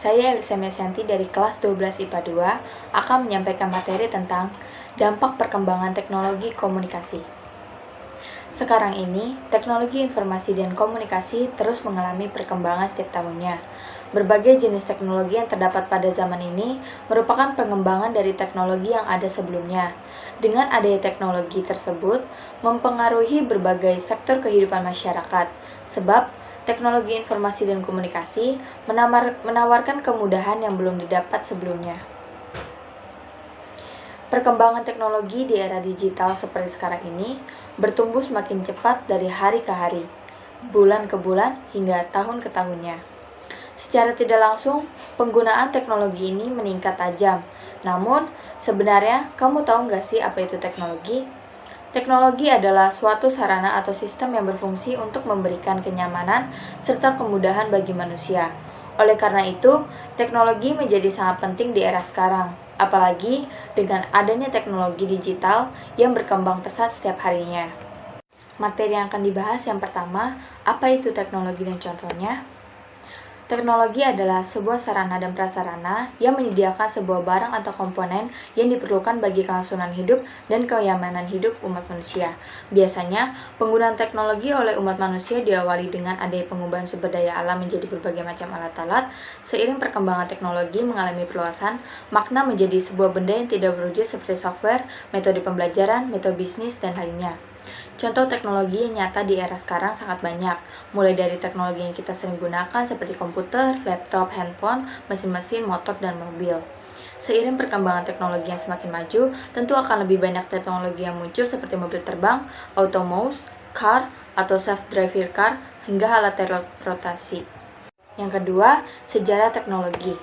Saya Elisa Mesianti dari kelas 12 IPA 2 akan menyampaikan materi tentang dampak perkembangan teknologi komunikasi. Sekarang ini, teknologi informasi dan komunikasi terus mengalami perkembangan setiap tahunnya. Berbagai jenis teknologi yang terdapat pada zaman ini merupakan pengembangan dari teknologi yang ada sebelumnya. Dengan adanya teknologi tersebut, mempengaruhi berbagai sektor kehidupan masyarakat, sebab teknologi informasi dan komunikasi menawarkan kemudahan yang belum didapat sebelumnya. Perkembangan teknologi di era digital seperti sekarang ini bertumbuh semakin cepat dari hari ke hari, bulan ke bulan, hingga tahun ke tahunnya. Secara tidak langsung, penggunaan teknologi ini meningkat tajam. Namun, sebenarnya kamu tahu nggak sih apa itu teknologi? Teknologi adalah suatu sarana atau sistem yang berfungsi untuk memberikan kenyamanan serta kemudahan bagi manusia. Oleh karena itu, teknologi menjadi sangat penting di era sekarang, apalagi dengan adanya teknologi digital yang berkembang pesat setiap harinya. Materi yang akan dibahas yang pertama, apa itu teknologi dan contohnya? Teknologi adalah sebuah sarana dan prasarana yang menyediakan sebuah barang atau komponen yang diperlukan bagi kelangsungan hidup dan kenyamanan hidup umat manusia. Biasanya, penggunaan teknologi oleh umat manusia diawali dengan adanya pengubahan sumber daya alam menjadi berbagai macam alat-alat. Seiring perkembangan teknologi mengalami perluasan, makna menjadi sebuah benda yang tidak berwujud seperti software, metode pembelajaran, metode bisnis, dan lainnya. Contoh teknologi yang nyata di era sekarang sangat banyak, mulai dari teknologi yang kita sering gunakan seperti komputer, laptop, handphone, mesin-mesin, motor, dan mobil. Seiring perkembangan teknologi yang semakin maju, tentu akan lebih banyak teknologi yang muncul seperti mobil terbang, autonomous car, atau self-driving car, hingga alat teleportasi. Yang kedua, sejarah teknologi.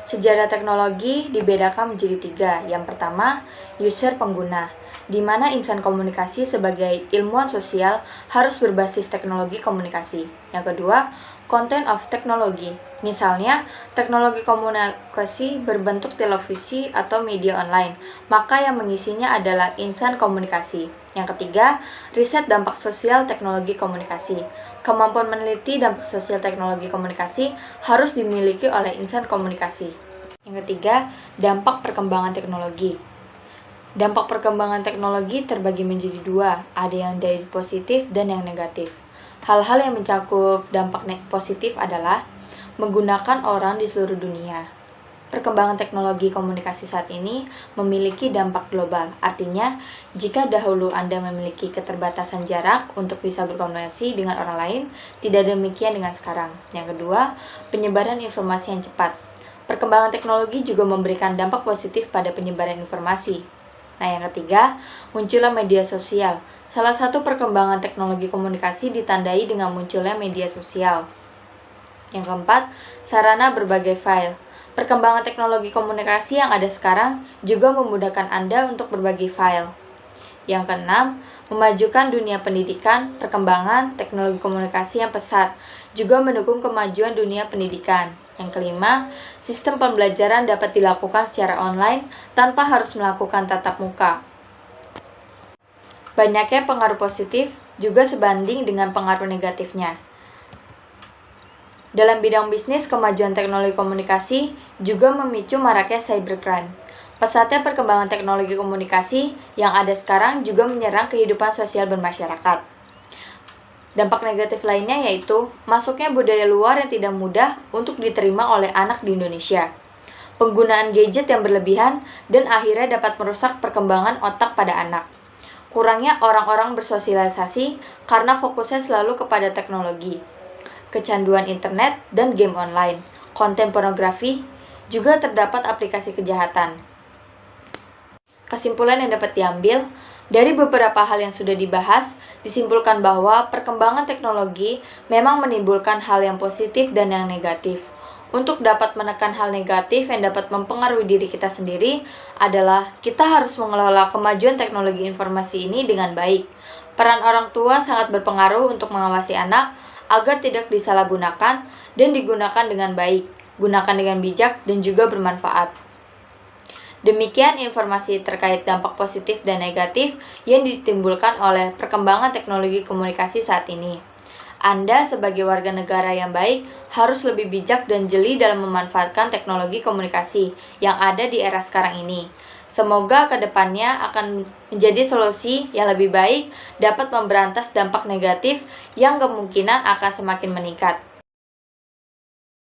Sejarah teknologi dibedakan menjadi 3. Yang pertama, user pengguna, di mana insan komunikasi sebagai ilmuwan sosial harus berbasis teknologi komunikasi. Yang kedua, content of teknologi. Misalnya, teknologi komunikasi berbentuk televisi atau media online, maka yang mengisinya adalah insan komunikasi. Yang ketiga, riset dampak sosial teknologi komunikasi. Kemampuan meneliti dampak sosial teknologi komunikasi harus dimiliki oleh insan komunikasi. Yang ketiga, dampak perkembangan teknologi. Dampak perkembangan teknologi terbagi menjadi 2, ada yang dari positif dan yang negatif. Hal-hal yang mencakup dampak positif adalah menggunakan orang di seluruh dunia. Perkembangan teknologi komunikasi saat ini memiliki dampak global, artinya jika dahulu Anda memiliki keterbatasan jarak untuk bisa berkomunikasi dengan orang lain, tidak demikian dengan sekarang. Yang kedua, penyebaran informasi yang cepat. Perkembangan teknologi juga memberikan dampak positif pada penyebaran informasi. Nah, yang ketiga, munculnya media sosial. Salah satu perkembangan teknologi komunikasi ditandai dengan munculnya media sosial. Yang keempat, sarana berbagai file. Perkembangan teknologi komunikasi yang ada sekarang juga memudahkan Anda untuk berbagi file. Yang keenam, memajukan dunia pendidikan. Perkembangan teknologi komunikasi yang pesat juga mendukung kemajuan dunia pendidikan. Yang kelima, sistem pembelajaran dapat dilakukan secara online tanpa harus melakukan tatap muka. Banyaknya pengaruh positif juga sebanding dengan pengaruh negatifnya. Dalam bidang bisnis, kemajuan teknologi komunikasi juga memicu maraknya cybercrime. Pesatnya perkembangan teknologi komunikasi yang ada sekarang juga menyerang kehidupan sosial bermasyarakat. Dampak negatif lainnya yaitu masuknya budaya luar yang tidak mudah untuk diterima oleh anak di Indonesia. Penggunaan gadget yang berlebihan dan akhirnya dapat merusak perkembangan otak pada anak. Kurangnya orang-orang bersosialisasi karena fokusnya selalu kepada teknologi. Kecanduan internet dan game online, konten pornografi, juga terdapat aplikasi kejahatan. Kesimpulan yang dapat diambil dari beberapa hal yang sudah dibahas, disimpulkan bahwa perkembangan teknologi memang menimbulkan hal yang positif dan yang negatif. Untuk dapat menekan hal negatif yang dapat mempengaruhi diri kita sendiri adalah kita harus mengelola kemajuan teknologi informasi ini dengan baik. Peran orang tua sangat berpengaruh untuk mengawasi anak agar tidak disalahgunakan dan digunakan dengan baik, gunakan dengan bijak dan juga bermanfaat. Demikian informasi terkait dampak positif dan negatif yang ditimbulkan oleh perkembangan teknologi komunikasi saat ini. Anda sebagai warga negara yang baik harus lebih bijak dan jeli dalam memanfaatkan teknologi komunikasi yang ada di era sekarang ini. Semoga kedepannya akan menjadi solusi yang lebih baik, dapat memberantas dampak negatif yang kemungkinan akan semakin meningkat.